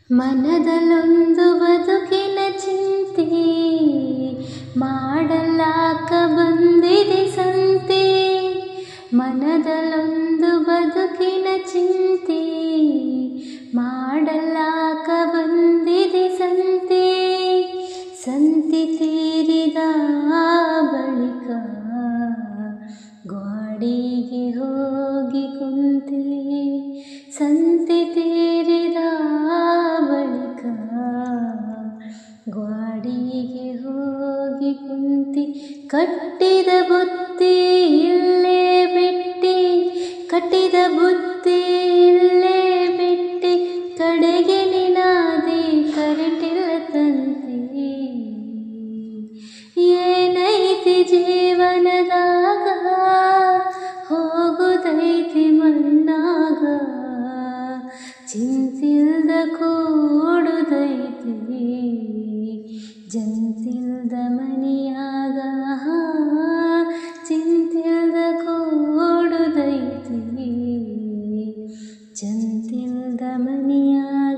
ಮನದಲ್ಲೊಂದು ಬದುಕಿನ ಚಿಂತೆ ಮಾಡಲಾಕ ಬಂದಿದೆ ಸಂತೆ. ಮನದಲ್ಲೊಂದು ಬದುಕಿನ ಚಿಂತೆ ಮಾಡಲಾಕ ಬಂದಿದೆ ಸಂತೆ. ಸಂತೆ ತೀರಿದ ಬಳಿಕ ಗ್ವಾಡಿಗೆ ಹೋಗಿ ಕುಂತೆ. ಸಂತೆ ತೀರಿದ ಬಳಿಕ ಗ್ವಾಡಿಗೆ ಹೋಗಿ ಕುಂತಿ. ಕಟ್ಟಿದ ಬುತ್ತಿ ಇಲ್ಲೇ ಬಿಟ್ಟಿ, ಕಟ್ಟಿದ ಬುತ್ತಿ ಇಲ್ಲೇ ಬಿಟ್ಟಿ, ಕಡೆಗೆ ನಿನಾದೆ ಕರೆಂಟಿಲ್ಲ ತಂತಿ. ಏನೈತಿ ಜೀವನದಾಗ ಹೋಗುದೈತಿ ಮಣ್ಣಾಗ, ಚಿಂತಿಲ್ದ ಕೂಡುದೈತಿ ಜಂತಿಲ್ದ ಮನಿಯಾಗ. ಚಿಂತಿಲ್ದ ಕೂಡುದೈತಿ ಜಂತಿಲ್ದ ಮನಿಯಾಗ.